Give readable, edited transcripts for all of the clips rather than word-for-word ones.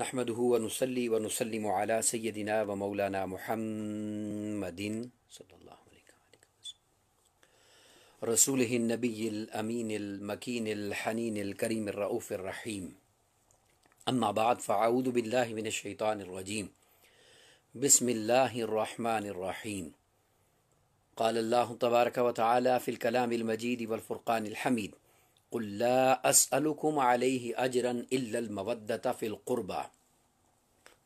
نحمده ونصلي ونسلم على سيدنا ومولانا محمد صلى الله عليه وسلم رسوله النبي الأمين المكين الحنين الكريم الرؤوف الرحيم. أما بعد فأعوذ بالله من الشيطان الرجيم. بسم الله الرحمن الرحيم. قال الله تبارك وتعالى في الكلام المجيد والفرقان الحميد: قل لا أسألكم عليه أجرا إلا المودة في القربى.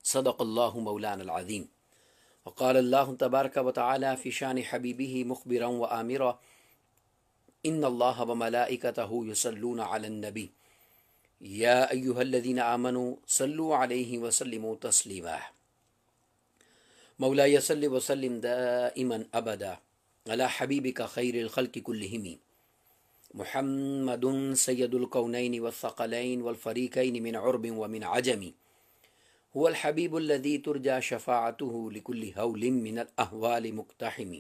صدق الله مولانا العظيم. وقال الله تبارك وتعالى في شان حبيبه مخبرا وآمرا: إن الله وملائكته يصلون على النبي يا أيها الذين آمنوا صلوا عليه وسلموا تسليما. مولاي صل وسلم دائما أبدا على حبيبك خير الخلق كلهم محمد سيد الكونين والثقلين والفريقين من عرب ومن عجم، هو الحبيب الذي ترجى شفاعته لكل هول من الأهوال مقتحم.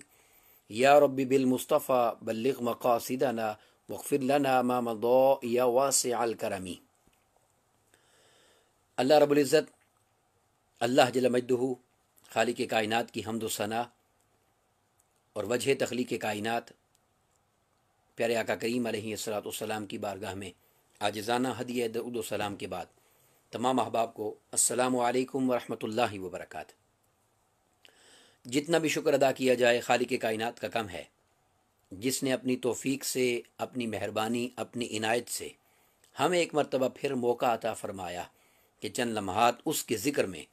يا رب بالمصطفى بلغ مقاصدنا واغفر لنا ما مضى يا واسع الكرم. اللہ رب العزت، اللہ جل مجدہ، خالق کائنات کی حمد و ثنا اور وجہ تخلیق کائنات پیارے آقا کریم علیہ الصلوۃ والسلام کی بارگاہ میں عاجزانہ ہدیہ درود و سلام کے بعد تمام احباب کو السلام علیکم ورحمۃ اللہ وبرکاتہ۔ جتنا بھی شکر ادا کیا جائے خالق کائنات کا کم ہے، جس نے اپنی توفیق سے، اپنی مہربانی، اپنی عنایت سے ہمیں ایک مرتبہ پھر موقع عطا فرمایا کہ چند لمحات اس کے ذکر میں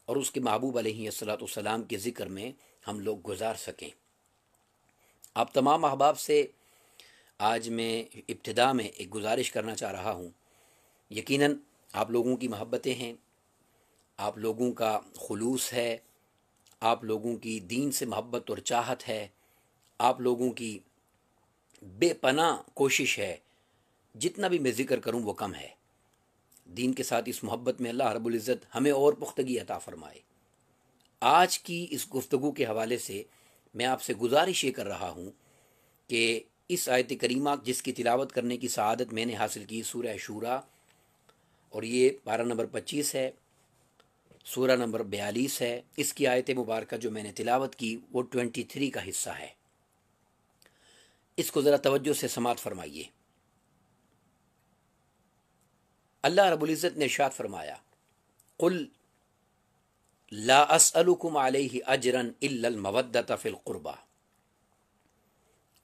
اور اس کے محبوب علیہ الصلوۃ والسلام کے ذکر میں ہم لوگ گزار سکیں۔ آپ تمام احباب سے آج میں ابتدا میں ایک گزارش کرنا چاہ رہا ہوں۔ یقیناً آپ لوگوں کی محبتیں ہیں، آپ لوگوں کا خلوص ہے، آپ لوگوں کی دین سے محبت اور چاہت ہے، آپ لوگوں کی بے پناہ کوشش ہے۔ جتنا بھی میں ذکر کروں وہ کم ہے۔ دین کے ساتھ اس محبت میں اللہ رب العزت ہمیں اور پختگی عطا فرمائے۔ آج کی اس گفتگو کے حوالے سے میں آپ سے گزارش یہ کر رہا ہوں کہ اس آیت کریمہ جس کی تلاوت کرنے کی سعادت میں نے حاصل کی، سورہ شورا، اور یہ پارہ نمبر 25 ہے، سورہ نمبر 42 ہے۔ اس کی آیت مبارکہ جو میں نے تلاوت کی وہ 23 کا حصہ ہے۔ اس کو ذرا توجہ سے سماعت فرمائیے۔ اللہ رب العزت نے ارشاد فرمایا: قل لا اسألکم علیہ اجرا الا المودۃ فی القربى۔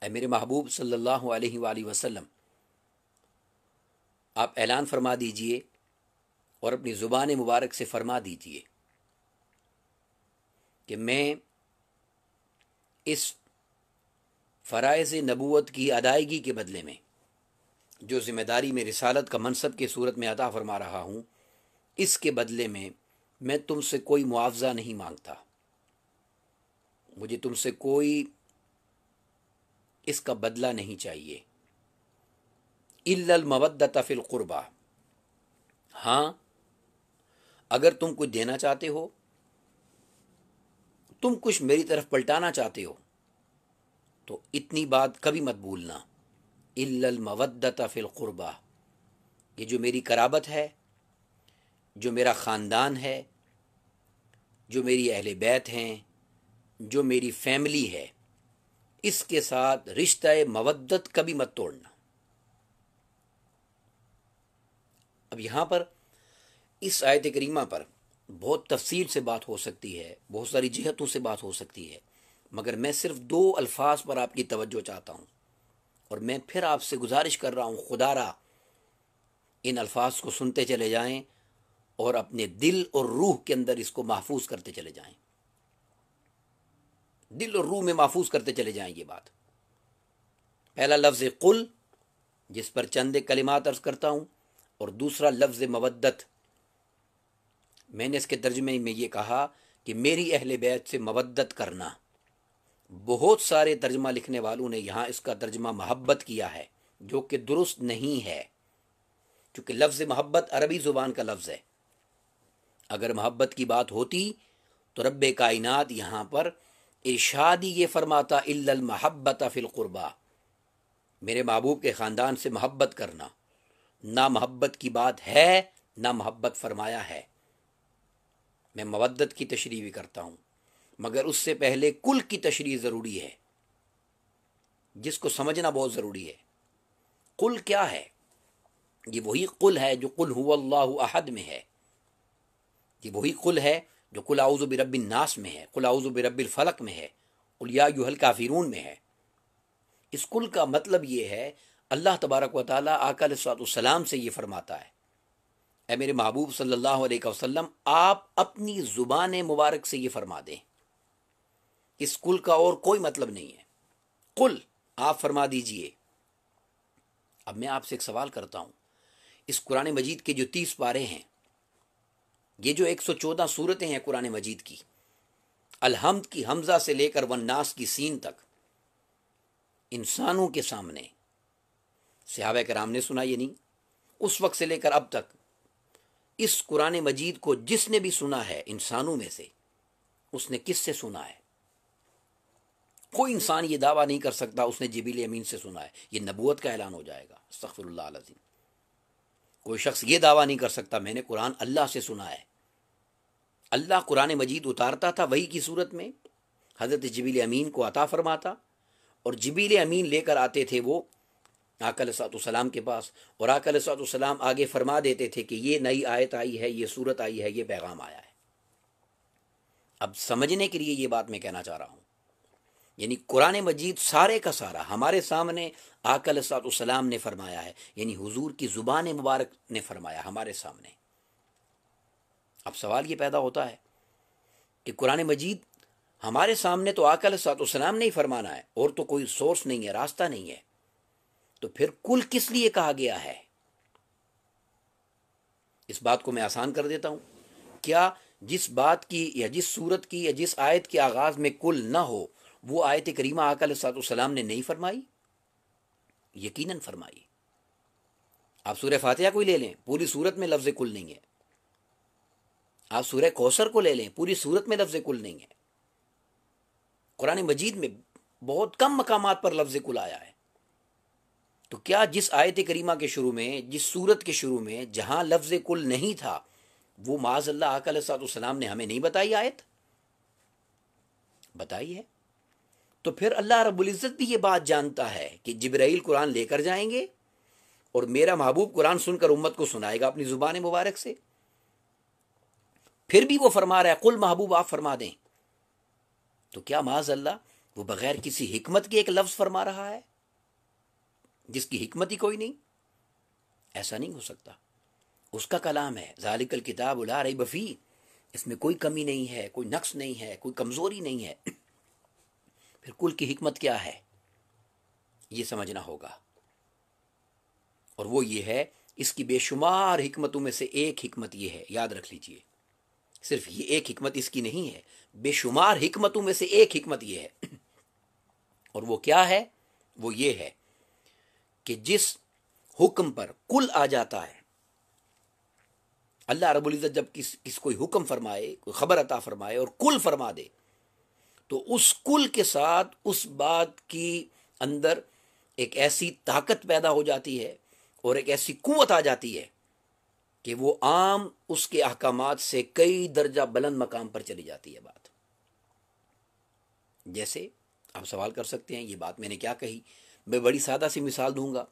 اے میرے محبوب صلی اللہ علیہ وآلہ وسلم، آپ اعلان فرما دیجئے اور اپنی زبان مبارک سے فرما دیجئے کہ میں اس فرائض نبوت کی ادائیگی کے بدلے میں جو ذمہ داری میں رسالت کا منصب کے صورت میں عطا فرما رہا ہوں، اس کے بدلے میں تم سے کوئی معاوضہ نہیں مانگتا۔ مجھے تم سے کوئی اس کا بدلہ نہیں چاہیے۔ الا المودۃ فی القربى، ہاں اگر تم کچھ دینا چاہتے ہو، تم کچھ میری طرف پلٹانا چاہتے ہو، تو اتنی بات کبھی مت بھولنا، الا المودۃ فی القربى، یہ جو میری قرابت ہے، جو میرا خاندان ہے، جو میری اہل بیت ہیں، جو میری فیملی ہے، اس کے ساتھ رشتہ مودت کبھی مت توڑنا۔ اب یہاں پر اس آیت کریمہ پر بہت تفصیل سے بات ہو سکتی ہے، بہت ساری جہتوں سے بات ہو سکتی ہے، مگر میں صرف 2 الفاظ پر آپ کی توجہ چاہتا ہوں، اور میں پھر آپ سے گزارش کر رہا ہوں خدا را ان الفاظ کو سنتے چلے جائیں اور اپنے دل اور روح کے اندر اس کو محفوظ کرتے چلے جائیں، دل اور روح میں محفوظ کرتے چلے جائیں یہ بات۔ پہلا لفظ قل، جس پر چند کلمات عرض کرتا ہوں، اور دوسرا لفظ مودت۔ میں نے اس کے ترجمے میں یہ کہا کہ میری اہل بیت سے مودت کرنا۔ بہت سارے ترجمہ لکھنے والوں نے یہاں اس کا ترجمہ محبت کیا ہے، جو کہ درست نہیں ہے، چونکہ لفظ محبت عربی زبان کا لفظ ہے۔ اگر محبت کی بات ہوتی تو رب کائنات یہاں پر ارشاد ہی یہ فرماتا الا المحبۃ فی القربى، میرے محبوب کے خاندان سے محبت کرنا۔ نہ محبت کی بات ہے، نہ محبت فرمایا ہے۔ میں مودت کی تشریح بھی کرتا ہوں، مگر اس سے پہلے کل کی تشریح ضروری ہے، جس کو سمجھنا بہت ضروری ہے۔ قل کیا ہے؟ یہ وہی قل ہے جو قل هو اللہ احد میں ہے، یہ وہی قل ہے جو قل اعوذ برب الناس میں ہے، قل اعوذ برب الفلق میں ہے، قل یا ایھا الکافرون میں ہے۔ اس قل کا مطلب یہ ہے، اللہ تبارک و تعالیٰ آقا علیہ الصلوۃ والسلام سے یہ فرماتا ہے، اے میرے محبوب صلی اللہ علیہ وسلم، آپ اپنی زبان مبارک سے یہ فرما دیں۔ اس قل کا اور کوئی مطلب نہیں ہے۔ قل، آپ فرما دیجئے۔ اب میں آپ سے ایک سوال کرتا ہوں، اس قرآن مجید کے جو 30 پارے ہیں، یہ جو 114 صورتیں ہیں قرآن مجید کی، الحمد کی حمزہ سے لے کر والناس کی سین تک، انسانوں کے سامنے صحابہ کرام نے سنا یہ نہیں؟ اس وقت سے لے کر اب تک اس قرآن مجید کو جس نے بھی سنا ہے انسانوں میں سے، اس نے کس سے سنا ہے؟ کوئی انسان یہ دعویٰ نہیں کر سکتا اس نے جبریل امین سے سنا ہے، یہ نبوت کا اعلان ہو جائے گا، استغفر اللہ العظیم۔ کوئی شخص یہ دعویٰ نہیں کر سکتا میں نے قرآن اللہ سے سنا ہے۔ اللہ قرآن مجید اتارتا تھا وحی کی صورت میں، حضرت جبریل امین کو عطا فرماتا، اور جبریل امین لے کر آتے تھے وہ آقا علیہ الصلوۃ والسلام کے پاس، اور آقا علیہ الصلوۃ والسلام آگے فرما دیتے تھے کہ یہ نئی آیت آئی ہے، یہ صورت آئی ہے، یہ پیغام آیا ہے۔ اب سمجھنے کے لیے یہ بات میں کہنا چاہ رہا ہوں، یعنی قرآن مجید سارے کا سارا ہمارے سامنے آقا علیہ الصلوۃ والسلام نے فرمایا ہے، یعنی حضور کی زبان مبارک نے فرمایا ہمارے سامنے۔ اب سوال یہ پیدا ہوتا ہے کہ قرآن مجید ہمارے سامنے تو آقا علیہ الصلوۃ والسلام نے ہی فرمانا ہے، اور تو کوئی سورس نہیں ہے، راستہ نہیں ہے، تو پھر کل کس لیے کہا گیا ہے؟ اس بات کو میں آسان کر دیتا ہوں، کیا جس بات کی یا جس صورت کی یا جس آیت کے آغاز میں کل نہ ہو، وہ آیت کریمہ آقا علیہ الصلوۃ والسلام نے نہیں فرمائی؟ یقیناً فرمائی۔ آپ سورہ فاتحہ کو ہی لے لیں، پوری صورت میں لفظ کل نہیں ہے۔ آپ سورہ کوثر کو لے لیں، پوری صورت میں لفظ کل نہیں ہے۔ قرآن مجید میں بہت کم مقامات پر لفظ کل آیا ہے۔ تو کیا جس آیت کریمہ کے شروع میں، جس صورت کے شروع میں جہاں لفظ کل نہیں تھا، وہ معاذ اللہ آقا علیہ الصلوۃ والسلام نے ہمیں نہیں بتائی آیت؟ بتائی ہے۔ تو پھر اللہ رب العزت بھی یہ بات جانتا ہے کہ جبرائیل قرآن لے کر جائیں گے، اور میرا محبوب قرآن سن کر امت کو سنائے گا اپنی زبان مبارک سے۔ پھر بھی وہ فرما رہا ہے قل محبوب آپ فرما دیں، تو کیا معاذ اللہ وہ بغیر کسی حکمت کے ایک لفظ فرما رہا ہے جس کی حکمت ہی کوئی نہیں؟ ایسا نہیں ہو سکتا۔ اس کا کلام ہے، ذالک الکتاب لا ریب فیہ، اس میں کوئی کمی نہیں ہے، کوئی نقص نہیں ہے، کوئی کمزوری نہیں ہے۔ پھر کل کی حکمت کیا ہے یہ سمجھنا ہوگا، اور وہ یہ ہے، اس کی بے شمار حکمتوں میں سے ایک حکمت یہ ہے، یاد رکھ لیجئے، صرف یہ ایک حکمت اس کی نہیں ہے، بے شمار حکمتوں میں سے ایک حکمت یہ ہے، اور وہ کیا ہے؟ وہ یہ ہے کہ جس حکم پر کل آ جاتا ہے، اللہ رب العزت جب کس کوئی حکم فرمائے، کوئی خبر عطا فرمائے اور کل فرما دے، تو اس کل کے ساتھ اس بات کی اندر ایک ایسی طاقت پیدا ہو جاتی ہے اور ایک ایسی قوت آ جاتی ہے کہ وہ عام اس کے احکامات سے کئی درجہ بلند مقام پر چلی جاتی ہے بات۔ جیسے آپ سوال کر سکتے ہیں یہ بات میں نے کیا کہی؟ میں بڑی سادہ سی مثال دوں گا،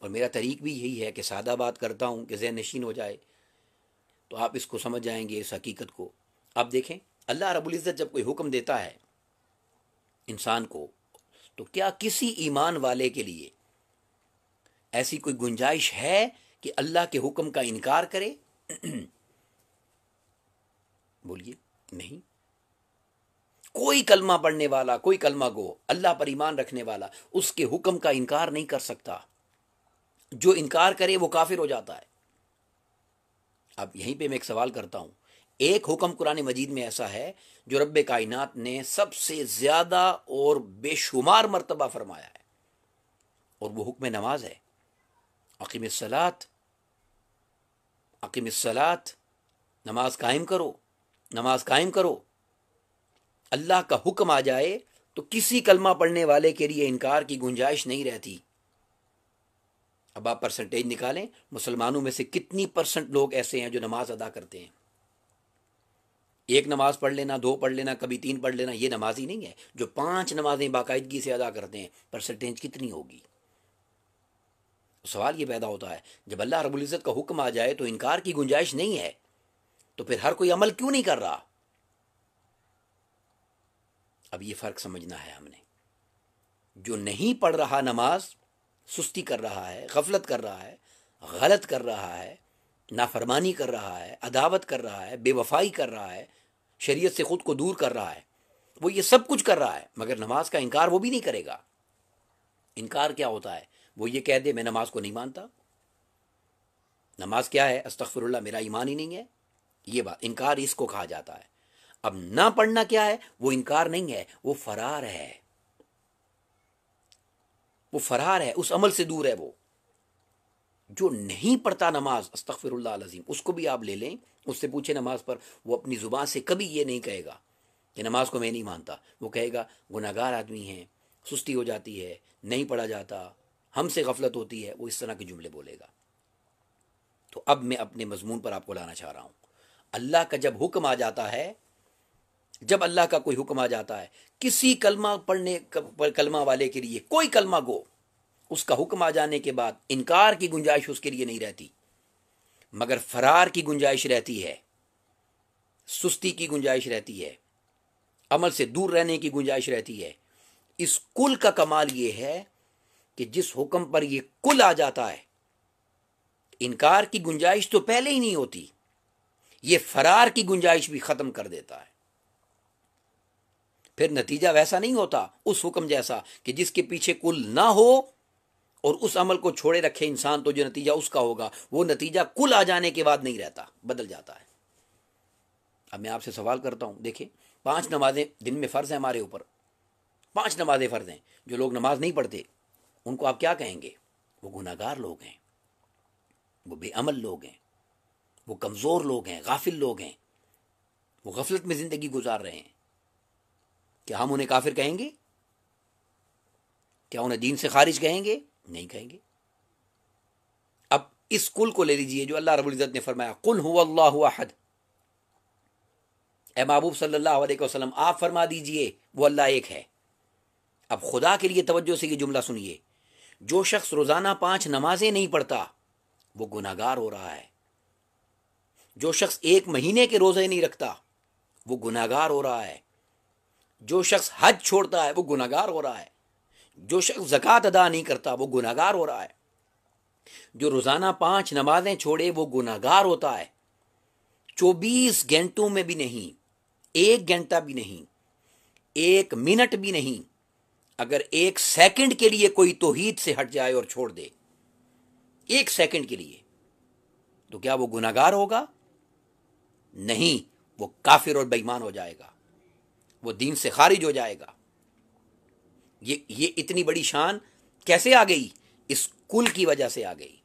اور میرا طریق بھی یہی ہے کہ سادہ بات کرتا ہوں کہ ذہن نشین ہو جائے، تو آپ اس کو سمجھ جائیں گے، اس حقیقت کو۔ آپ دیکھیں، اللہ رب العزت جب کوئی حکم دیتا ہے انسان کو، تو کیا کسی ایمان والے کے لیے ایسی کوئی گنجائش ہے کہ اللہ کے حکم کا انکار کرے؟ بولیے، نہیں۔ کوئی کلمہ پڑھنے والا، کوئی کلمہ گو، اللہ پر ایمان رکھنے والا اس کے حکم کا انکار نہیں کر سکتا۔ جو انکار کرے وہ کافر ہو جاتا ہے۔ اب یہیں پہ میں ایک سوال کرتا ہوں، ایک حکم قرآن مجید میں ایسا ہے جو رب کائنات نے سب سے زیادہ اور بے شمار مرتبہ فرمایا ہے، اور وہ حکم نماز ہے۔ اقیم الصلاۃ، اقیم الصلاۃ، نماز قائم کرو، نماز قائم کرو۔ اللہ کا حکم آ جائے تو کسی کلمہ پڑھنے والے کے لیے انکار کی گنجائش نہیں رہتی۔ اب آپ پرسنٹیج نکالیں، مسلمانوں میں سے کتنی پرسنٹ لوگ ایسے ہیں جو نماز ادا کرتے ہیں؟ ایک نماز پڑھ لینا، دو پڑھ لینا، کبھی تین پڑھ لینا، یہ نماز ہی نہیں ہے۔ جو 5 نمازیں باقاعدگی سے ادا کرتے ہیں، پرسنٹیج کتنی ہوگی؟ سوال یہ پیدا ہوتا ہے، جب اللہ رب العزت کا حکم آ جائے تو انکار کی گنجائش نہیں ہے، تو پھر ہر کوئی عمل کیوں نہیں کر رہا؟ اب یہ فرق سمجھنا ہے ہم نے۔ جو نہیں پڑھ رہا نماز، سستی کر رہا ہے، غفلت کر رہا ہے، غلط کر رہا ہے، نافرمانی کر رہا ہے، عداوت کر رہا ہے، بے وفائی کر رہا ہے، شریعت سے خود کو دور کر رہا ہے، وہ یہ سب کچھ کر رہا ہے، مگر نماز کا انکار وہ بھی نہیں کرے گا۔ انکار کیا ہوتا ہے؟ وہ یہ کہہ دے میں نماز کو نہیں مانتا۔ نماز کیا ہے؟ استغفر اللہ، میرا ایمان ہی نہیں ہے۔ یہ بات انکار اس کو کہا جاتا ہے۔ اب نہ پڑھنا کیا ہے؟ وہ انکار نہیں ہے، وہ فرار ہے، وہ فرار ہے، اس عمل سے دور ہے۔ وہ جو نہیں پڑھتا نماز، استغفر اللہ العظیم، اس کو بھی آپ لے لیں، اس سے پوچھیں نماز پر، وہ اپنی زبان سے کبھی یہ نہیں کہے گا کہ نماز کو میں نہیں مانتا۔ وہ کہے گا گناہ گار آدمی ہیں، سستی ہو جاتی ہے، نہیں پڑھا جاتا، ہم سے غفلت ہوتی ہے، وہ اس طرح کے جملے بولے گا۔ تو اب میں اپنے مضمون پر آپ کو لانا چاہ رہا ہوں۔ اللہ کا جب حکم آ جاتا ہے، جب اللہ کا کوئی حکم آ جاتا ہے کسی کلمہ پڑھنے، کلمہ والے کے لیے، کوئی کلمہ گو، اس کا حکم آ جانے کے بعد انکار کی گنجائش اس کے لیے نہیں رہتی، مگر فرار کی گنجائش رہتی ہے، سستی کی گنجائش رہتی ہے، عمل سے دور رہنے کی گنجائش رہتی ہے۔ اس کل کا کمال یہ ہے کہ جس حکم پر یہ کل آ جاتا ہے، انکار کی گنجائش تو پہلے ہی نہیں ہوتی، یہ فرار کی گنجائش بھی ختم کر دیتا ہے۔ پھر نتیجہ ویسا نہیں ہوتا اس حکم جیسا کہ جس کے پیچھے کل نہ ہو اور اس عمل کو چھوڑے رکھے انسان، تو جو نتیجہ اس کا ہوگا وہ نتیجہ کل آ جانے کے بعد نہیں رہتا، بدل جاتا ہے۔ اب میں آپ سے سوال کرتا ہوں، دیکھیں 5 نمازیں دن میں فرض ہیں ہمارے اوپر، 5 نمازیں فرض ہیں۔ جو لوگ نماز نہیں پڑھتے ان کو آپ کیا کہیں گے؟ وہ گناہ گار لوگ ہیں، وہ بے عمل لوگ ہیں، وہ کمزور لوگ ہیں، غافل لوگ ہیں، وہ غفلت میں زندگی گزار رہے ہیں۔ کیا ہم انہیں کافر کہیں گے؟ کیا انہیں دین سے خارج کہیں گے؟ نہیں کہیں گے۔ اب اس کل کو لے لیجئے جو اللہ رب العزت نے فرمایا، قل هو اللہ احد۔ اے محبوب صلی اللہ علیہ وسلم آپ فرما دیجئے وہ اللہ ایک ہے۔ اب خدا کے لیے توجہ سے یہ جملہ سنیے، جو شخص روزانہ 5 نمازیں نہیں پڑھتا وہ گناہ گار ہو رہا ہے۔ جو شخص 1 مہینے کے روزے نہیں رکھتا وہ گناہ گار ہو رہا ہے۔ جو شخص حج چھوڑتا ہے وہ گناہ گار ہو رہا ہے۔ جو شخص زکوٰۃ ادا نہیں کرتا وہ گناہ گار ہو رہا ہے۔ جو روزانہ 5 نمازیں چھوڑے وہ گناہ گار ہوتا ہے۔ 24 گھنٹوں میں بھی نہیں، 1 گھنٹہ بھی نہیں، 1 منٹ بھی نہیں، اگر 1 سیکنڈ کے لیے کوئی توحید سے ہٹ جائے اور چھوڑ دے، 1 سیکنڈ کے لیے، تو کیا وہ گناہ گار ہوگا؟ نہیں، وہ کافر اور بے ایمان ہو جائے گا، وہ دین سے خارج ہو جائے گا۔ یہ اتنی بڑی شان کیسے آ گئی؟ اس کل کی وجہ سے آ گئی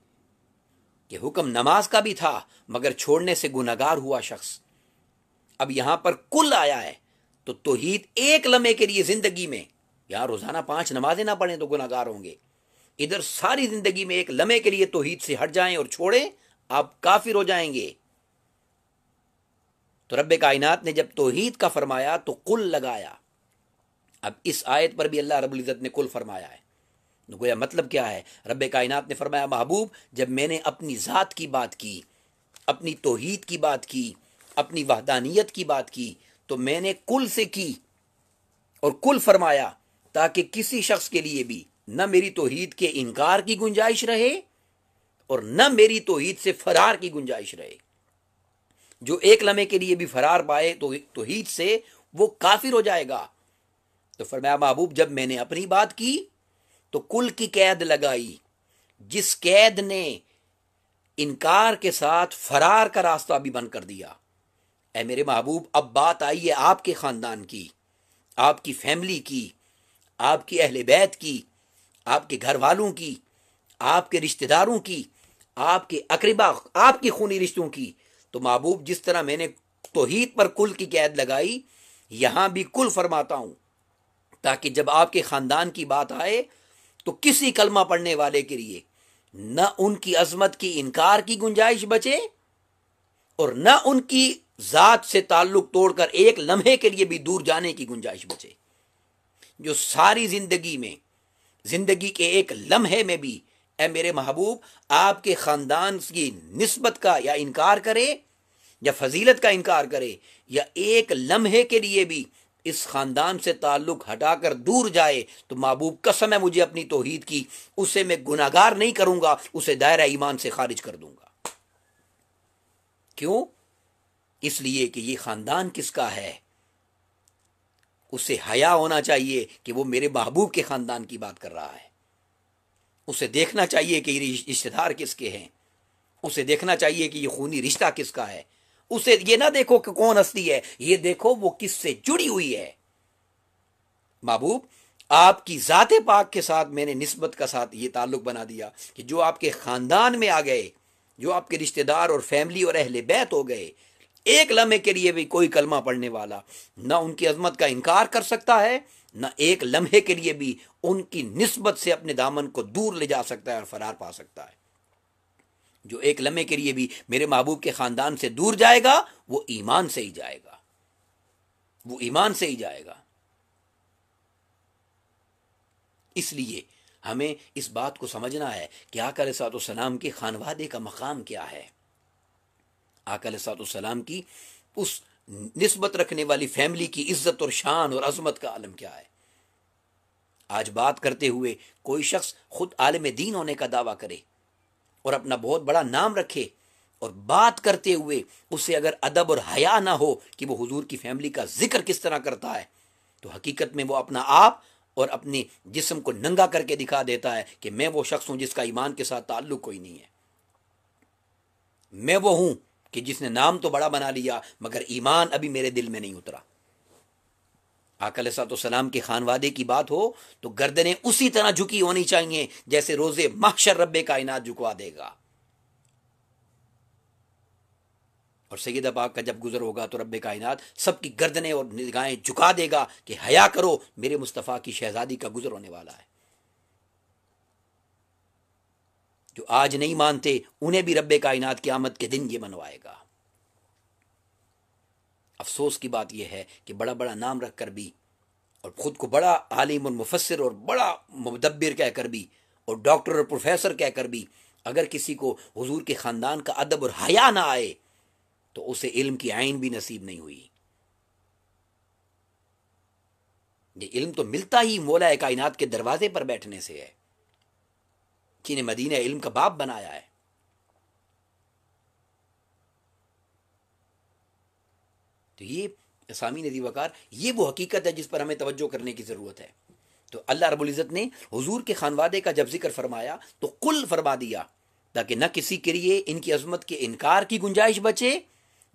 کہ حکم نماز کا بھی تھا مگر چھوڑنے سے گناہ گار ہوا شخص۔ اب یہاں پر کل آیا ہے تو توحید 1 لمحے کے لیے زندگی میں، یہاں روزانہ 5 نمازیں نہ پڑھیں تو گناہ گار ہوں گے، ادھر ساری زندگی میں 1 لمحے کے لیے توحید سے ہٹ جائیں اور چھوڑیں، آپ کافر ہو جائیں گے۔ تو رب کائنات نے جب توحید کا فرمایا تو کل لگایا۔ اب اس آیت پر بھی اللہ رب العزت نے کل فرمایا ہے، گویا مطلب کیا ہے؟ رب کائنات نے فرمایا محبوب جب میں نے اپنی ذات کی بات کی، اپنی توحید کی بات کی، اپنی وحدانیت کی بات کی، تو میں نے کل سے کی اور کل فرمایا تاکہ کسی شخص کے لیے بھی نہ میری توحید کے انکار کی گنجائش رہے اور نہ میری توحید سے فرار کی گنجائش رہے۔ جو 1 لمحے کے لیے بھی فرار پائے تو توحید سے وہ کافر ہو جائے گا۔ تو فرمایا محبوب جب میں نے اپنی بات کی تو کل کی قید لگائی، جس قید نے انکار کے ساتھ فرار کا راستہ بھی بند کر دیا۔ اے میرے محبوب اب بات آئی ہے آپ کے خاندان کی، آپ کی فیملی کی، آپ کی اہل بیت کی، آپ کے گھر والوں کی، آپ کے رشتہ داروں کی، آپ کے اقربا، آپ کی خونی رشتوں کی۔ تو محبوب جس طرح میں نے توحید پر کل کی قید لگائی، یہاں بھی کل فرماتا ہوں تاکہ جب آپ کے خاندان کی بات آئے تو کسی کلمہ پڑھنے والے کے لیے نہ ان کی عظمت کی انکار کی گنجائش بچے اور نہ ان کی ذات سے تعلق توڑ کر ایک لمحے کے لیے بھی دور جانے کی گنجائش بچے، جو ساری زندگی کے ایک لمحے میں بھی اے میرے محبوب آپ کے خاندان کی نسبت کا یا انکار کرے یا فضیلت کا انکار کرے، یا ایک لمحے کے لیے بھی اس خاندان سے تعلق ہٹا کر دور جائے، تو محبوب قسم ہے مجھے اپنی توحید کی، اسے میں گناہگار نہیں کروں گا، اسے دائرہ ایمان سے خارج کر دوں گا۔ کیوں؟ اس لیے کہ یہ خاندان کس کا ہے؟ اسے حیا ہونا چاہیے کہ وہ میرے محبوب کے خاندان کی بات کر رہا ہے، اسے دیکھنا چاہیے کہ یہ رشتہ دار کس کے ہیں، اسے دیکھنا چاہیے کہ یہ خونی رشتہ کس کا ہے، اسے یہ نہ دیکھو کہ کون ہستی ہے، یہ دیکھو وہ کس سے جڑی ہوئی ہے۔ محبوب آپ کی ذات پاک کے ساتھ میں نے نسبت کا ساتھ یہ تعلق بنا دیا کہ جو آپ کے خاندان میں آ گئے، جو آپ کے رشتہ دار اور فیملی اور اہل بیت ہو گئے، ایک لمحے کے لیے بھی کوئی کلمہ پڑھنے والا نہ ان کی عظمت کا انکار کر سکتا ہے، نہ ایک لمحے کے لیے بھی ان کی نسبت سے اپنے دامن کو دور لے جا سکتا ہے اور فرار پا سکتا ہے۔ جو ایک لمحے کے لیے بھی میرے محبوب کے خاندان سے دور جائے گا، وہ ایمان سے ہی جائے گا، وہ ایمان سے ہی جائے گا۔ اس لیے ہمیں اس بات کو سمجھنا ہے کہ آقا علیہ الصلوۃ والسلام کے خانوادے کا مقام کیا ہے، آقا علیہ الصلوۃ والسلام کی اس نسبت رکھنے والی فیملی کی عزت اور شان اور عظمت کا عالم کیا ہے۔ آج بات کرتے ہوئے کوئی شخص خود عالم دین ہونے کا دعویٰ کرے اور اپنا بہت بڑا نام رکھے، اور بات کرتے ہوئے اسے اگر ادب اور حیا نہ ہو کہ وہ حضور کی فیملی کا ذکر کس طرح کرتا ہے، تو حقیقت میں وہ اپنا آپ اور اپنے جسم کو ننگا کر کے دکھا دیتا ہے کہ میں وہ شخص ہوں جس کا ایمان کے ساتھ تعلق کوئی نہیں ہے، میں وہ ہوں کہ جس نے نام تو بڑا بنا لیا مگر ایمان ابھی میرے دل میں نہیں اترا۔ آقا علیہ الصلوۃ والسلام کے خانوادے کی بات ہو تو گردنیں اسی طرح جھکی ہونی چاہیے جیسے روز محشر رب کائنات جھکوا دے گا، اور سیدہ پاک کا جب گزر ہوگا تو رب کائنات سب کی گردنیں اور نگاہیں جھکا دے گا کہ حیا کرو، میرے مصطفیٰ کی شہزادی کا گزر ہونے والا ہے۔ جو آج نہیں مانتے انہیں بھی رب کائنات کی آمد کے دن یہ منوائے گا۔ افسوس کی بات یہ ہے کہ بڑا بڑا نام رکھ کر بھی، اور خود کو بڑا عالم اور مفسر اور بڑا مدبر کہہ کر بھی، اور ڈاکٹر اور پروفیسر کہہ کر بھی، اگر کسی کو حضور کے خاندان کا ادب اور حیا نہ آئے تو اسے علم کی عین بھی نصیب نہیں ہوئی۔ یہ علم تو ملتا ہی مولا کائنات کے دروازے پر بیٹھنے سے ہے، جنہیں مدینہ علم کا باب بنایا ہے۔ تو یہ سامعین عزیز وقار، یہ وہ حقیقت ہے جس پر ہمیں توجہ کرنے کی ضرورت ہے۔ تو اللہ رب العزت نے حضور کے خانوادے کا جب ذکر فرمایا تو قل فرما دیا، تاکہ نہ کسی کے لیے ان کی عظمت کے انکار کی گنجائش بچے،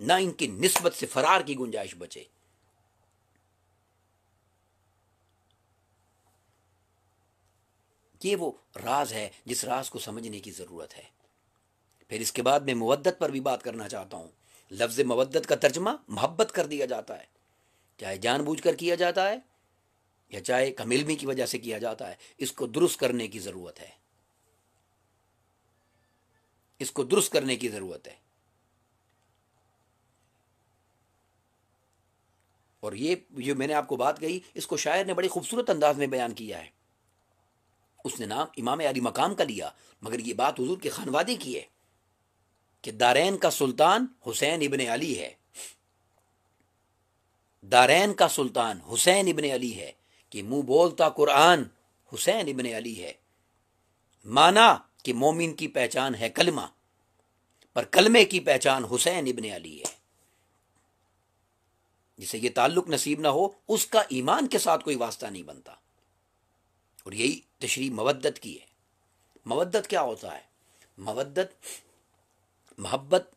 نہ ان کی نسبت سے فرار کی گنجائش بچے۔ یہ وہ راز ہے جس راز کو سمجھنے کی ضرورت ہے۔ پھر اس کے بعد میں مودت پر بھی بات کرنا چاہتا ہوں۔ لفظ مودت کا ترجمہ محبت کر دیا جاتا ہے، چاہے جان بوجھ کر کیا جاتا ہے یا چاہے کم علمی کی وجہ سے کیا جاتا ہے، اس کو درست کرنے کی ضرورت ہے، اس کو درست کرنے کی ضرورت ہے۔ اور یہ جو میں نے آپ کو بات کہی، اس کو شاعر نے بڑے خوبصورت انداز میں بیان کیا ہے۔ اس نے نام امام علی مقام کا لیا، مگر یہ بات حضور کے خانوادے کی ہے کہ دارین کا سلطان حسین ابن علی ہے، دارین کا سلطان حسین ابن علی ہے، کہ منہ بولتا قرآن حسین ابن علی ہے، مانا کہ مومن کی پہچان ہے کلمہ، پر کلمے کی پہچان حسین ابن علی ہے۔ جسے یہ تعلق نصیب نہ ہو اس کا ایمان کے ساتھ کوئی واسطہ نہیں بنتا۔ اور یہی تشریح مودت کی ہے۔ مودت کیا ہوتا ہے؟ مودت محبت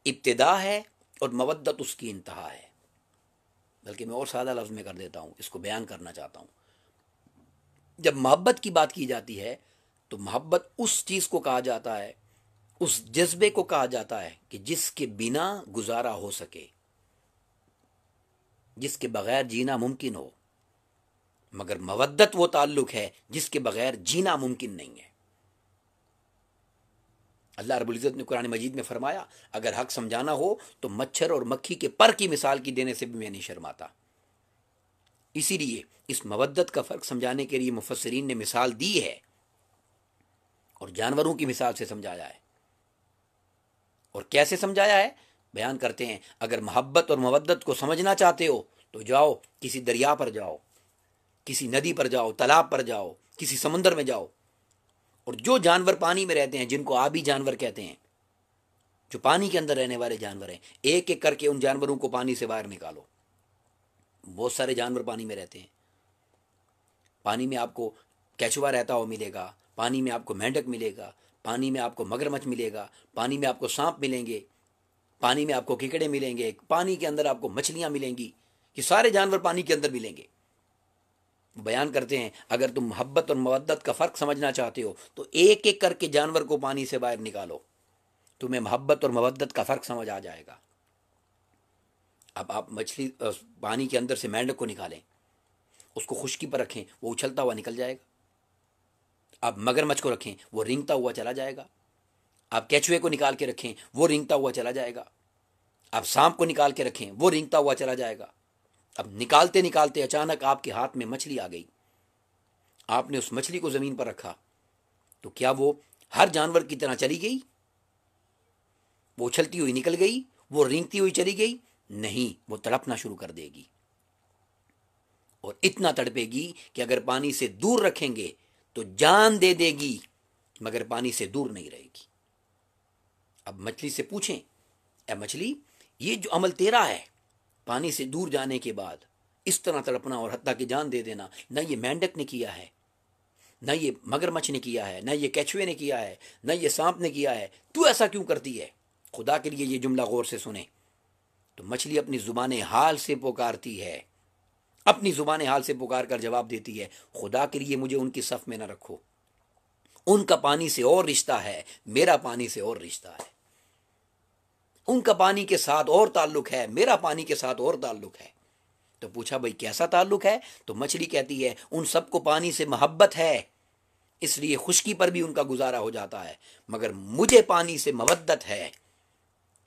ابتدا ہے اور مودت اس کی انتہا ہے۔ بلکہ میں اور سادہ لفظ میں کر دیتا ہوں، اس کو بیان کرنا چاہتا ہوں۔ جب محبت کی بات کی جاتی ہے تو محبت اس چیز کو کہا جاتا ہے، اس جذبے کو کہا جاتا ہے کہ جس کے بنا گزارا ہو سکے، جس کے بغیر جینا ممکن ہو۔ مگر مودت وہ تعلق ہے جس کے بغیر جینا ممکن نہیں ہے۔ اللہ رب العزت نے قرآن مجید میں فرمایا اگر حق سمجھانا ہو تو مچھر اور مکھی کے پر کی مثال کی دینے سے بھی میں نہیں شرماتا۔ اسی لیے اس مودت کا فرق سمجھانے کے لیے مفسرین نے مثال دی ہے اور جانوروں کی مثال سے سمجھایا ہے۔ اور کیسے سمجھایا ہے بیان کرتے ہیں۔ اگر محبت اور مودت کو سمجھنا چاہتے ہو تو جاؤ کسی دریا پر جاؤ، کسی ندی پر جاؤ، تالاب پر جاؤ، کسی سمندر میں جاؤ، اور جو جانور پانی میں رہتے ہیں جن کو آبی جانور کہتے ہیں، جو پانی کے اندر رہنے والے جانور ہیں، ایک ایک کر کے ان جانوروں کو پانی سے باہر نکالو۔ بہت سارے جانور پانی میں رہتے ہیں۔ پانی میں آپ کو کیچوا رہتا ہوا ملے گا، پانی میں آپ کو مینڈک ملے گا، پانی میں آپ کو مگرمچھ ملے گا، پانی میں آپ کو سانپ ملیں گے، پانی میں آپ کو ککڑے ملیں گے، پانی کے اندر آپ کو مچھلیاں ملیں گی۔ یہ سارے جانور پانی کے اندر ملیں گے۔ بیان کرتے ہیں اگر تم محبت اور مودت کا فرق سمجھنا چاہتے ہو تو ایک ایک کر کے جانور کو پانی سے باہر نکالو، تمہیں محبت اور مودت کا فرق سمجھ آ جائے گا۔ اب آپ مچھلی پانی کے اندر سے مینڈک کو نکالیں، اس کو خشکی پر رکھیں، وہ اچھلتا ہوا نکل جائے گا۔ آپ مگرمچھ کو رکھیں، وہ رینگتا ہوا چلا جائے گا۔ آپ کیچوے کو نکال کے رکھیں، وہ رینگتا ہوا چلا جائے گا۔ آپ سانپ کو نکال کے رکھیں، وہ رینگتا ہوا چلا جائے گا۔ اب نکالتے نکالتے اچانک آپ کے ہاتھ میں مچھلی آ گئی، آپ نے اس مچھلی کو زمین پر رکھا تو کیا وہ ہر جانور کی طرح چلی گئی؟ وہ اچھلتی ہوئی نکل گئی؟ وہ رینگتی ہوئی چلی گئی؟ نہیں، وہ تڑپنا شروع کر دے گی، اور اتنا تڑپے گی کہ اگر پانی سے دور رکھیں گے تو جان دے دے گی، مگر پانی سے دور نہیں رہے گی۔ اب مچھلی سے پوچھیں، اے مچھلی، یہ جو عمل تیرا ہے پانی سے دور جانے کے بعد اس طرح تڑپنا اور حتیٰ کہ جان دے دینا، نہ یہ مینڈک نے کیا ہے، نہ یہ مگرمچھ نے کیا ہے، نہ یہ کیچوے نے کیا ہے، نہ یہ سانپ نے کیا ہے، تو ایسا کیوں کرتی ہے؟ خدا کے لیے یہ جملہ غور سے سنیں۔ تو مچھلی اپنی زبان حال سے پکارتی ہے، اپنی زبان حال سے پکار کر جواب دیتی ہے، خدا کے لیے مجھے ان کی صف میں نہ رکھو، ان کا پانی سے اور رشتہ ہے، میرا پانی سے اور رشتہ ہے۔ ان کا پانی کے ساتھ اور تعلق ہے، میرا پانی کے ساتھ اور تعلق ہے۔ تو پوچھا بھائی کیسا تعلق ہے؟ تو مچھلی کہتی ہے ان سب کو پانی سے محبت ہے، اس لیے خشکی پر بھی ان کا گزارا ہو جاتا ہے، مگر مجھے پانی سے مودت ہے،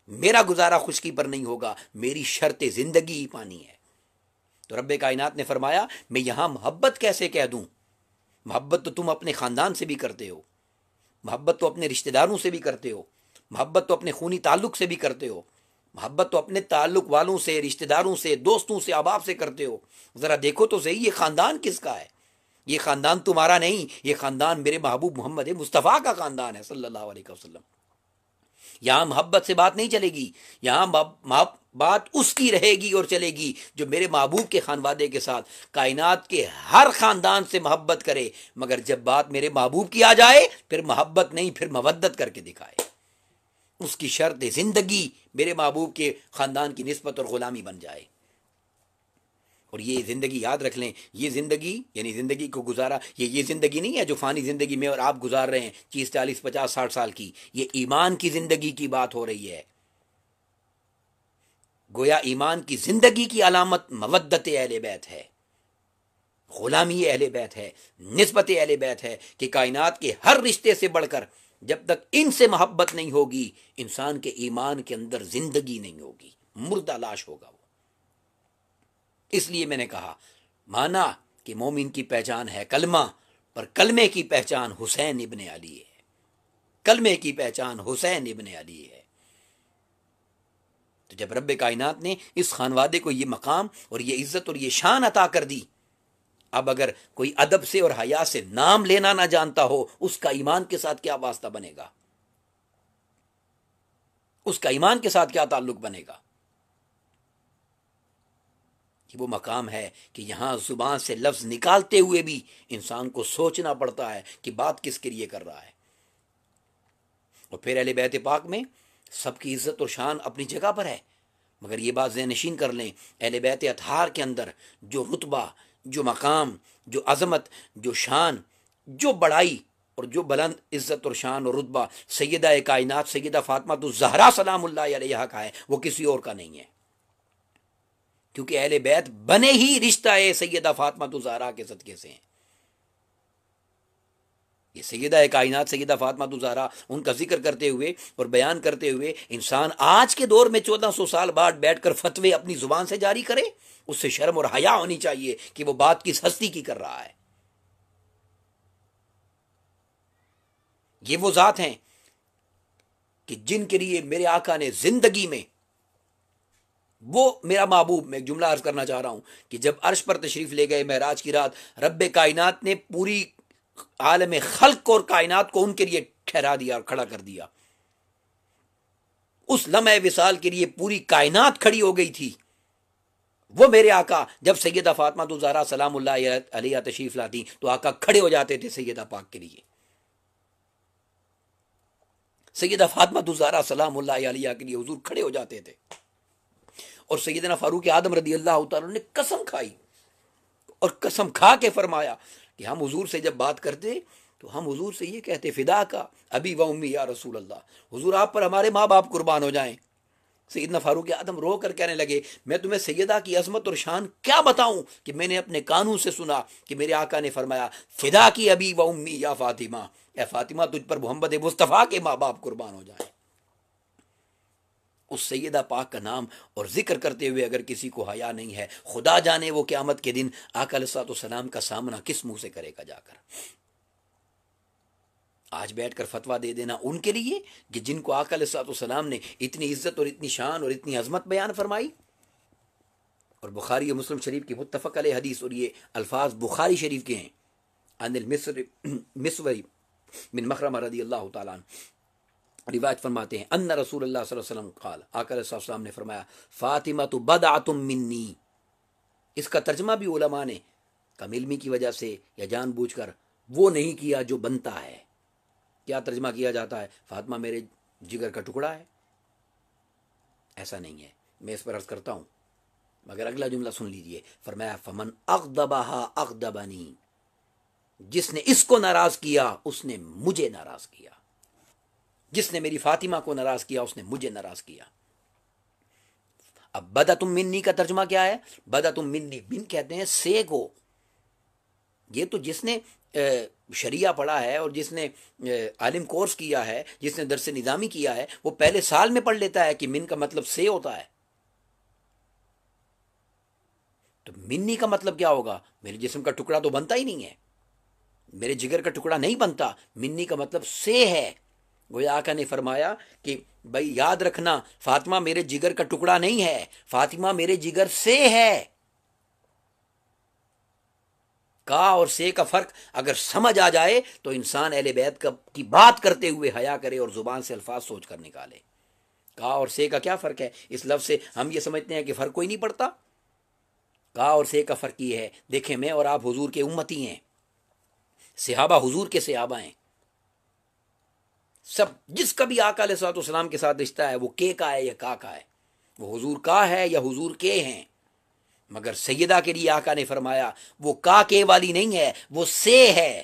میرا گزارا خشکی پر نہیں ہوگا، میری شرط زندگی ہی پانی ہے۔ تو رب کائنات نے فرمایا میں یہاں محبت کیسے کہہ دوں؟ محبت تو تم اپنے خاندان سے بھی کرتے ہو، محبت تو اپنے رشتہ داروں سے بھی کرتے ہو، محبت تو اپنے خونی تعلق سے بھی کرتے ہو، محبت تو اپنے تعلق والوں سے، رشتہ داروں سے، دوستوں سے، احباب سے کرتے ہو۔ ذرا دیکھو تو صحیح یہ خاندان کس کا ہے؟ یہ خاندان تمہارا نہیں، یہ خاندان میرے محبوب محمد مصطفیٰ کا خاندان ہے صلی اللہ علیہ وسلم۔ یہاں محبت سے بات نہیں چلے گی، یہاں بات اس کی رہے گی اور چلے گی جو میرے محبوب کے خانوادے کے ساتھ کائنات کے ہر خاندان سے محبت کرے، مگر جب بات میرے محبوب کی آ جائے پھر محبت نہیں، پھر مودت کر کے دکھائے۔ اس کی شرط زندگی میرے محبوب کے خاندان کی نسبت اور غلامی بن جائے۔ اور یہ زندگی یاد رکھ لیں، یہ زندگی یعنی زندگی کو گزارا، یہ زندگی نہیں ہے جو فانی زندگی میں اور آپ گزار رہے ہیں 30 40 50 60 سال کی، یہ ایمان کی زندگی کی بات ہو رہی ہے۔ گویا ایمان کی زندگی کی علامت مودت اہل بیت ہے، غلامی اہل بیت ہے، نسبت اہل بیت ہے، کہ کائنات کے ہر رشتے سے بڑھ کر جب تک ان سے محبت نہیں ہوگی انسان کے ایمان کے اندر زندگی نہیں ہوگی، مردہ لاش ہوگا وہ۔ اس لیے میں نے کہا مانا کہ مومن کی پہچان ہے کلمہ، پر کلمے کی پہچان حسین ابن علی ہے، کلمے کی پہچان حسین ابن علی ہے۔ تو جب رب کائنات نے اس خانوادے کو یہ مقام اور یہ عزت اور یہ شان عطا کر دی، اب اگر کوئی ادب سے اور حیا سے نام لینا نہ جانتا ہو اس کا ایمان کے ساتھ کیا واسطہ بنے گا؟ اس کا ایمان کے ساتھ کیا تعلق بنے گا؟ کہ وہ مقام ہے کہ یہاں زبان سے لفظ نکالتے ہوئے بھی انسان کو سوچنا پڑتا ہے کہ بات کس کے لیے کر رہا ہے۔ اور پھر اہل بیت پاک میں سب کی عزت اور شان اپنی جگہ پر ہے، مگر یہ بات ذہن نشین کر لیں، اہل بیت اطہار کے اندر جو رتبہ، جو مقام، جو عظمت، جو شان، جو بڑائی اور جو بلند عزت اور شان اور رتبہ سیدہ کائنات سیدہ فاطمہ الزہرا سلام اللہ علیہا کا ہے، وہ کسی اور کا نہیں ہے، کیونکہ اہل بیت بنے ہی رشتہ ہے سیدہ فاطمہ الزہرا کے صدقے سے ہیں۔ یہ سیدہ کائنات سیدہ فاطمہ الزہرا ان کا ذکر کرتے ہوئے اور بیان کرتے ہوئے انسان آج کے دور میں 1400 سال بعد بیٹھ کر فتوے اپنی زبان سے جاری کرے، اس سے شرم اور حیا ہونی چاہیے کہ وہ بات کس ہستی کی کر رہا ہے۔ یہ وہ ذات ہیں کہ جن کے لیے میرے آقا نے زندگی میں، وہ میرا محبوب، میں ایک جملہ عرض کرنا چاہ رہا ہوں کہ جب عرش پر تشریف لے گئے معراج کی رات، رب کائنات نے پوری عالم خلق اور کائنات کو ان کے لیے ٹھہرا دیا اور کھڑا کر دیا۔ اس لمحہ وصال کے لیے پوری کائنات کھڑی ہو گئی تھی۔ وہ میرے آقا جب سیدہ فاطمہ الزہرا سلام اللہ علیہ تشریف لاتی تو آقا کھڑے ہو جاتے تھے سیدہ پاک کے لیے۔ سیدہ فاطمہ الزہرا سلام اللہ علیہ کے لیے حضور کھڑے ہو جاتے تھے، اور سیدنا فاروق اعظم رضی اللہ تعالیٰ نے قسم کھائی اور قسم کھا کے فرمایا کہ ہم حضور سے جب بات کرتے تو ہم حضور سے یہ کہتے، فدا کا ابی و امی یا رسول اللہ، حضور آپ پر ہمارے ماں باپ قربان ہو جائیں۔ سیدنا فاروق اعظم رو کر کہنے لگے، میں تمہیں سیدہ کی عظمت اور شان کیا بتاؤں کہ میں نے اپنے کانوں سے سنا کہ میرے آقا نے فرمایا، فدا کی ابی و امی یا فاطمہ، اے فاطمہ تجھ پر محمد مصطفیٰ کے ماں باپ قربان ہو جائیں۔ اس سیدہ پاک کا نام اور ذکر کرتے ہوئے اگر کسی کو حیا نہیں ہے، خدا جانے وہ قیامت کے دن آقا علیہ الصلوۃ والسلام کا سامنا کس منہ سے کرے گا جا کر۔ آج بیٹھ کر فتویٰ دے دینا ان کے لیے کہ جن کو آقا علیہ الصلوۃ والسلام نے اتنی عزت اور اتنی شان اور اتنی عظمت بیان فرمائی، اور بخاری اور مسلم شریف کی متفق علیہ حدیث، اور یہ الفاظ بخاری شریف کے ہیں، عن المسوری من مخرمہ رضی اللہ تعالیٰ عنہ روایت فرماتے ہیں، ان رسول اللہ صلی اللہ علیہ وسلم قال، آقا علیہ السلام نے فرمایا، فاطمہ تو بدعۃ منی۔ اس کا ترجمہ بھی علماء نے کم علمی کی وجہ سے یا جان بوجھ کر وہ نہیں کیا جو بنتا ہے۔ کیا ترجمہ کیا جاتا ہے؟ فاطمہ میرے جگر کا ٹکڑا ہے، ایسا نہیں ہے۔ میں اس پر عرض کرتا ہوں، مگر اگلا جملہ سن لیجئے، فرمایا فمن اغضبہا اغضبنی، جس نے اس کو ناراض کیا اس نے مجھے ناراض کیا، جس نے میری فاطمہ کو ناراض کیا اس نے مجھے ناراض کیا۔ اب بدعۃ منی کا ترجمہ کیا ہے؟ بدعۃ منی، من کہتے ہیں سے کو۔ یہ تو جس نے شریعہ پڑھا ہے اور جس نے عالم کورس کیا ہے، جس نے درس نظامی کیا ہے، وہ پہلے سال میں پڑھ لیتا ہے کہ من کا مطلب سے ہوتا ہے۔ تو منی کا مطلب کیا ہوگا؟ میرے جسم کا ٹکڑا تو بنتا ہی نہیں ہے، میرے جگر کا ٹکڑا نہیں بنتا۔ منی کا مطلب سے ہے۔ گویا آقا نے فرمایا کہ بھائی یاد رکھنا، فاطمہ میرے جگر کا ٹکڑا نہیں ہے، فاطمہ میرے جگر سے ہے۔ کا اور سے کا فرق اگر سمجھ آ جائے تو انسان اہل بیت کی بات کرتے ہوئے حیا کرے اور زبان سے الفاظ سوچ کر نکالے۔ کا اور سے کا کیا فرق ہے؟ اس لفظ سے ہم یہ سمجھتے ہیں کہ فرق کوئی نہیں پڑتا۔ کا اور سے کا فرق یہ ہے، دیکھیں میں اور آپ حضور کے امتی ہیں، صحابہ حضور کے صحابہ ہیں، سب جس کا بھی آقا علیہ الصلوۃ والسلام کے ساتھ رشتہ ہے وہ کے کا ہے یا کا ہے، وہ حضور کا ہے یا حضور کے ہیں۔ مگر سیدہ کے لیے آقا نے فرمایا وہ کا کے والی نہیں ہے، وہ سے ہے،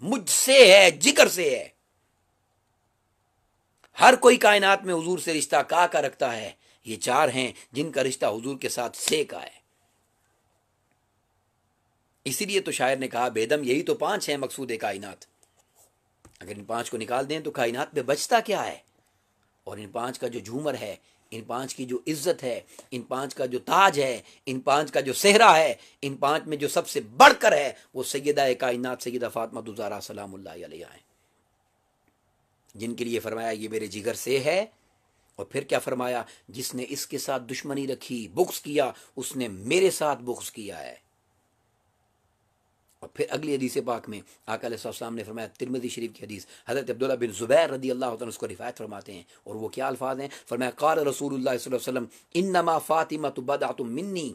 مجھ سے ہے، جگر سے ہے۔ ہر کوئی کائنات میں حضور سے رشتہ کا رکھتا ہے، یہ چار ہیں جن کا رشتہ حضور کے ساتھ سے کا ہے۔ اسی لیے تو شاعر نے کہا بیدم یہی تو پانچ ہیں مقصود کائنات، اگر ان پانچ کو نکال دیں تو کائنات میں بچتا کیا ہے؟ اور ان پانچ کا جو جھومر ہے، ان پانچ کی جو عزت ہے، ان پانچ کا جو تاج ہے، ان پانچ کا جو صحرا ہے، ان پانچ میں جو سب سے بڑھ کر ہے وہ سیدہ کائنات سیدہ فاطمہ الزہرا سلام اللہ علیہ ہیں، جن کے لیے فرمایا یہ میرے جگر سے ہے۔ اور پھر کیا فرمایا؟ جس نے اس کے ساتھ دشمنی رکھی، بغض کیا، اس نے میرے ساتھ بغض کیا ہے۔ اور پھر اگلی حدیث پاک میں آقا علیہ السلام نے فرمایا، ترمذی شریف کی حدیث، حضرت عبداللہ بن زبیر رضی اللہ عنہ اس کو روایت فرماتے ہیں، اور وہ کیا الفاظ ہیں؟ فرمایا قال رسول اللہ صلی اللہ علیہ وسلم انما فاطمہ بدعۃ منی،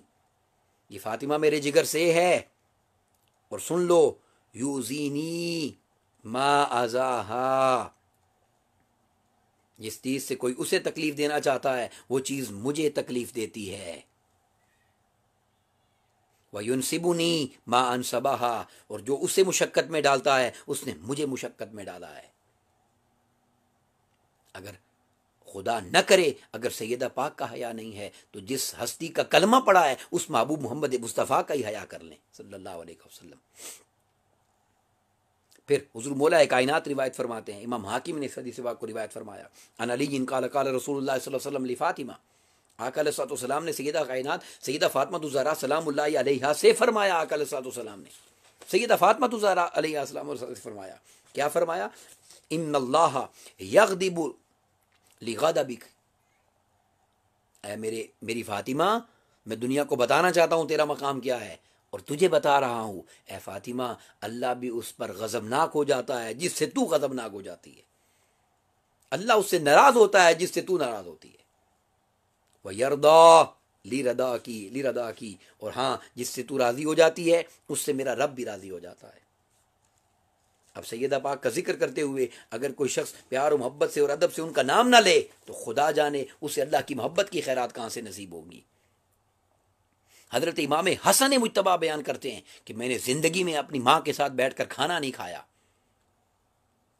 یہ فاطمہ میرے جگر سے ہے۔ اور سن لو، یوزینی ما ازاہا، جس چیز سے کوئی اسے تکلیف دینا چاہتا ہے وہ چیز مجھے تکلیف دیتی ہے۔ وَيُنْسِبُنِي مَا أَنْسَبَهَا، اور جو اسے مشقت میں ڈالتا ہے اس نے مجھے مشقت میں ڈالا ہے۔ اگر خدا نہ کرے اگر سیدہ پاک کا حیا نہیں ہے تو جس ہستی کا کلمہ پڑا ہے اس محبوب محمد مصطفیٰ کا ہی حیا کر لیں صلی اللہ علیہ وسلم۔ پھر حضور مولا کائنات روایت فرماتے ہیں، امام حاکم نے اس حدیث پاک کو روایت فرمایا، ان علی قال قال رسول اللہ صلی اللہ علیہ وسلم لفاطمہ، آقا علیہ الصلوۃ والسلام نے سیدہ کائنات سیدہ فاطمہ الزہرا سلام اللہ علیہا سے فرمایا، آقا علیہ الصلوۃ والسلام نے سیدہ فاطمہ الزہرا علیہ السلام سے فرمایا، کیا فرمایا؟ ان اللہ یغضب لغضبک، اے میری فاطمہ، میں دنیا کو بتانا چاہتا ہوں تیرا مقام کیا ہے، اور تجھے بتا رہا ہوں اے فاطمہ، اللہ بھی اس پر غضبناک ہو جاتا ہے جس سے تو غضبناک ہو جاتی ہے، اللہ اس سے ناراض ہوتا ہے جس سے تو ناراض ہوتی ہے، وَيَرْضَى لِرَضَا کی، اور ہاں جس سے تو راضی ہو جاتی ہے اس سے میرا رب بھی راضی ہو جاتا ہے۔ اب سیدہ پاک کا ذکر کرتے ہوئے اگر کوئی شخص پیار و محبت سے اور ادب سے ان کا نام نہ لے تو خدا جانے اسے اللہ کی محبت کی خیرات کہاں سے نصیب ہوگی۔ حضرت امام حسن مجتبیٰ بیان کرتے ہیں کہ میں نے زندگی میں اپنی ماں کے ساتھ بیٹھ کر کھانا نہیں کھایا،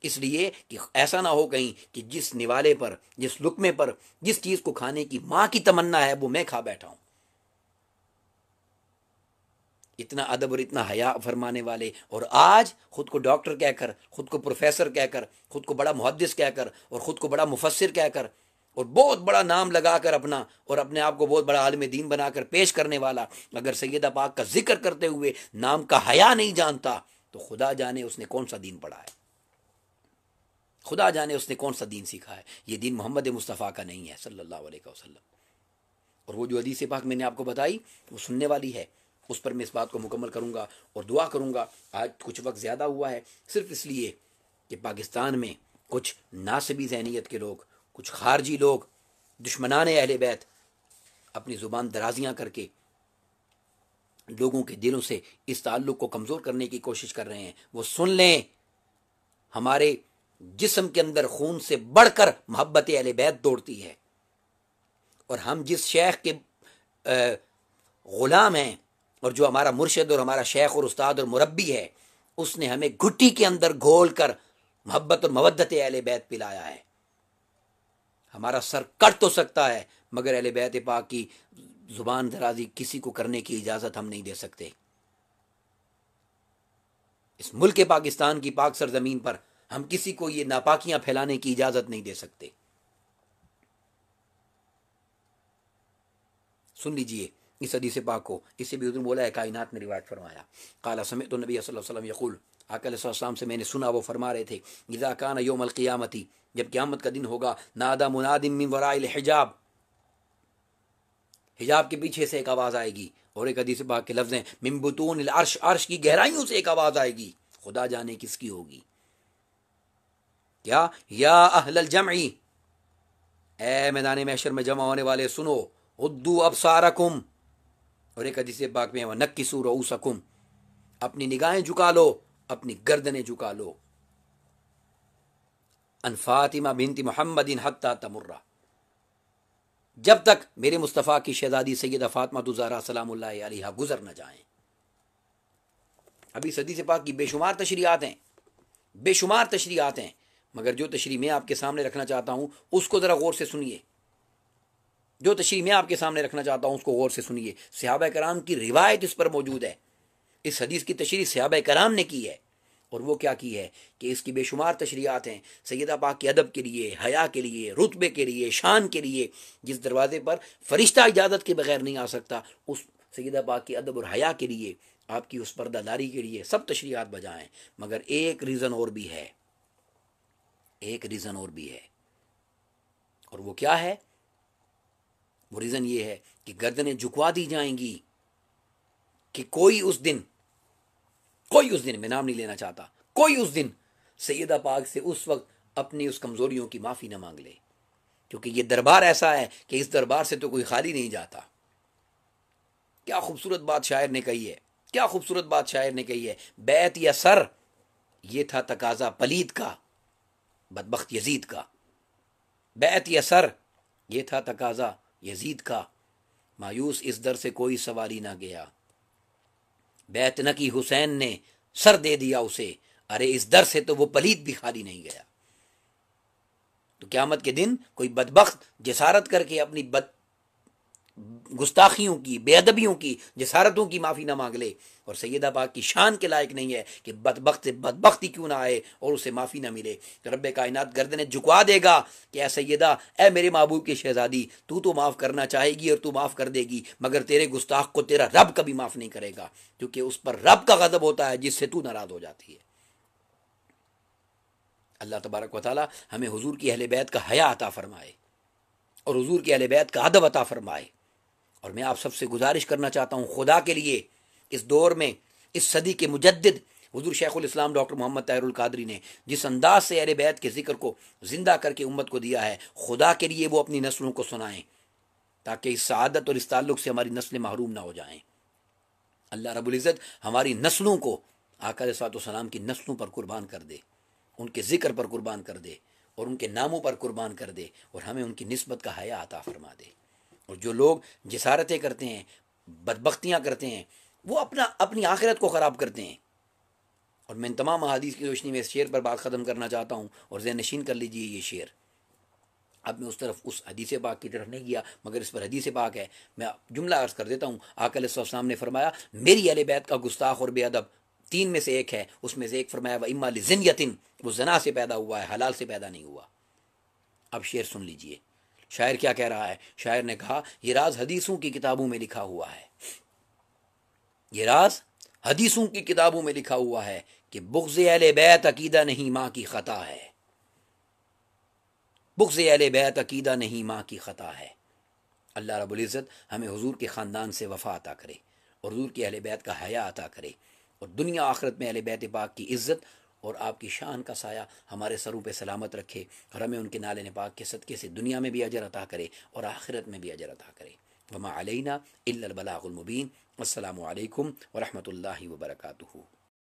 اس لیے کہ ایسا نہ ہو کہیں کہ جس نوالے پر، جس لقمے پر، جس چیز کو کھانے کی ماں کی تمنا ہے وہ میں کھا بیٹھا ہوں۔ اتنا ادب اور اتنا حیا فرمانے والے، اور آج خود کو ڈاکٹر کہہ کر، خود کو پروفیسر کہہ کر، خود کو بڑا محدث کہہ کر، اور خود کو بڑا مفسر کہہ کر، اور بہت بڑا نام لگا کر اپنا، اور اپنے آپ کو بہت بڑا عالم دین بنا کر پیش کرنے والا، اگر سیدہ پاک کا ذکر کرتے ہوئے نام کا حیا نہیں جانتا تو خدا جانے اس نے کون سا دین پڑھا ہے، خدا جانے اس نے کون سا دین سیکھا ہے۔ یہ دین محمد مصطفیٰ کا نہیں ہے صلی اللہ علیہ وسلم۔ اور وہ جو حدیث پاک میں نے آپ کو بتائی وہ سننے والی ہے، اس پر میں اس بات کو مکمل کروں گا اور دعا کروں گا۔ آج کچھ وقت زیادہ ہوا ہے صرف اس لیے کہ پاکستان میں کچھ ناصبی ذہنیت کے لوگ، کچھ خارجی لوگ، دشمنان اہل بیت اپنی زبان درازیاں کر کے لوگوں کے دلوں سے اس تعلق کو کمزور کرنے کی کوشش کر رہے ہیں۔ وہ سن لیں، ہمارے جسم کے اندر خون سے بڑھ کر محبت اہل بیت دوڑتی ہے، اور ہم جس شیخ کے غلام ہیں اور جو ہمارا مرشد اور ہمارا شیخ اور استاد اور مربی ہے، اس نے ہمیں گھٹی کے اندر گھول کر محبت اور مودت اہل بیت پلایا ہے۔ ہمارا سر کٹ تو سکتا ہے مگر اہل بیت پاک کی زبان درازی کسی کو کرنے کی اجازت ہم نہیں دے سکتے۔ اس ملک پاکستان کی پاک سرزمین پر ہم کسی کو یہ ناپاکیاں پھیلانے کی اجازت نہیں دے سکتے۔ سن لیجئے اس حدیث پاک کو، اسے بھی حضور مولا کائنات نے روایت فرمایا، قال سمعت النبی صلی اللہ علیہ وسلم یقول، آقا علیہ السلام سے میں نے سنا وہ فرما رہے تھے، اذا کان یوم القیامتی، جب قیامت کا دن ہوگا، نادا مناد من وراء الحجاب، حجاب کے پیچھے سے ایک آواز آئے گی، اور ایک حدیث پاک کے لفظ ہیں من بطون العرش، عرش کی گہرائیوں سے ایک آواز آئے گی، خدا جانے کس کی ہوگی، کیا؟ یا اہل الجمع، اے میدان محشر میں جمع ہونے والے سنو، غدو ابصارکم، اور ایک حدیث پاک میں وَنَكِّسُوا رُؤُوسَكُمْ، اپنی نگاہیں جھکا لو، اپنی گردنیں جھکا لو، ان فاطمہ بنت محمد حتی تمر، جب تک میرے مصطفیٰ کی شہزادی سیدہ فاطمہ الزہرا سلام اللہ علیہا گزر نہ جائیں۔ ابھی حدیث پاک کی بے شمار تشریحات ہیں، بے شمار تشریحات ہیں، مگر جو تشریح میں آپ کے سامنے رکھنا چاہتا ہوں اس کو ذرا غور سے سنیے، جو تشریح میں آپ کے سامنے رکھنا چاہتا ہوں اس کو غور سے سنیے۔ صحابہ کرام کی روایت اس پر موجود ہے، اس حدیث کی تشریح صحابہ کرام نے کی ہے، اور وہ کیا کی ہے کہ اس کی بے شمار تشریحات ہیں سیدہ پاک کے ادب کے لیے، حیا کے لیے، رتبے کے لیے، شان کے لیے، جس دروازے پر فرشتہ اجازت کے بغیر نہیں آ سکتا، اس سیدہ پاک کے ادب اور حیا کے لیے، آپ کی اس پردہ داری کے لیے سب تشریحات بجائیں، مگر ایک ریزن اور بھی ہے، ایک ریزن اور بھی ہے، اور وہ کیا ہے؟ وہ ریزن یہ ہے کہ گردنیں جھکوا دی جائیں گی کہ کوئی اس دن، میں نام نہیں لینا چاہتا، کوئی اس دن سیدہ پاک سے اس وقت اپنی اس کمزوریوں کی معافی نہ مانگ لے، کیونکہ یہ دربار ایسا ہے کہ اس دربار سے تو کوئی خالی نہیں جاتا۔ کیا خوبصورت بات شاعر نے کہی ہے، کیا خوبصورت بات شاعر نے کہی ہے، بیعت یا سر یہ تھا تقاضا پلید کا، بدبخت یزید کا، بیعت یا سر یہ تھا تقاضا یزید کا، مایوس اس در سے کوئی سواری نہ گیا، بیعت نہ کی حسین نے سر دے دیا اسے، ارے اس در سے تو وہ پلید بھی خالی نہیں گیا۔ تو قیامت کے دن کوئی بدبخت جسارت کر کے اپنی گستاخیوں کی، بے ادبیوں کی، جسارتوں کی معافی نہ مانگ لے، اور سیدہ پاک کی شان کے لائق نہیں ہے کہ بدبخت سے بدبختی کیوں نہ آئے اور اسے معافی نہ ملے، تو رب کائنات گردنیں جھکوا دے گا کہ اے سیدہ، اے میرے محبوب کی شہزادی، تو معاف کرنا چاہے گی اور تو معاف کر دے گی، مگر تیرے گستاخ کو تیرا رب کبھی معاف نہیں کرے گا، کیونکہ اس پر رب کا غضب ہوتا ہے جس سے تو ناراض ہو جاتی ہے۔ اللہ تبارک و تعالی ہمیں حضور کی اہل بیت کا حیا عطا فرمائے اور حضور کی اہل بیت کا ادب عطا فرمائے۔ اور میں آپ سب سے گزارش کرنا چاہتا ہوں خدا کے لیے، اس دور میں، اس صدی کے مجدد حضور شیخ الاسلام ڈاکٹر محمد طاہر القادری نے جس انداز سے اہل بیت کے ذکر کو زندہ کر کے امت کو دیا ہے، خدا کے لیے وہ اپنی نسلوں کو سنائیں تاکہ اس سعادت اور اس تعلق سے ہماری نسلیں محروم نہ ہو جائیں۔ اللہ رب العزت ہماری نسلوں کو آقا علیہ الصلوۃ والسلام کی نسلوں پر قربان کر دے، ان کے ذکر پر قربان کر دے اور ان کے ناموں پر قربان کر دے، اور ہمیں ان کی نسبت کا حیا عطا فرما دے۔ اور جو لوگ جسارتیں کرتے ہیں، بدبختیاں کرتے ہیں، وہ اپنی آخرت کو خراب کرتے ہیں۔ اور میں ان تمام احادیث کی روشنی میں اس شعر پر بات ختم کرنا چاہتا ہوں، اور ذہن نشین کر لیجئے یہ شعر۔ اب میں اس حدیث پاک کی طرف نہیں گیا، مگر اس پر حدیث پاک ہے، میں جملہ عرض کر دیتا ہوں۔ آقا علیہ السلام نے فرمایا، میری اہل بیت کا گستاخ اور بے ادب تین میں سے ایک ہے، اس میں سے ایک فرمایا وَإِمَّا لِزِنْيَةٍ، وہ زنا سے پیدا ہوا ہے، حلال سے پیدا نہیں ہوا۔ اب شعر سن لیجئے، شاعر کیا کہہ رہا ہے؟ شاعر نے کہا، یہ راز حدیثوں کی کتابوں میں لکھا ہوا ہے، یہ راز حدیثوں کی کتابوں میں لکھا ہوا ہے کہ بغض اہل بیت عقیدہ نہیں، ماں کی خطا ہے، بغض اہل بیت عقیدہ نہیں، ماں کی خطا ہے۔ اللہ رب العزت ہمیں حضور کے خاندان سے وفا عطا کرے اور حضور کے اہل بیت کا حیا عطا کرے، اور دنیا آخرت میں اہل بیت پاک کی عزت اور آپ کی شان کا سایہ ہمارے سروں پہ سلامت رکھے، اور ہمیں ان کے نالے پاک کے صدقے سے دنیا میں بھی اجر عطا کرے اور آخرت میں بھی اجر عطا کرے۔ وما علینا الا البلاغ المبین۔ السلام علیکم ورحمۃ اللہ وبرکاتہ۔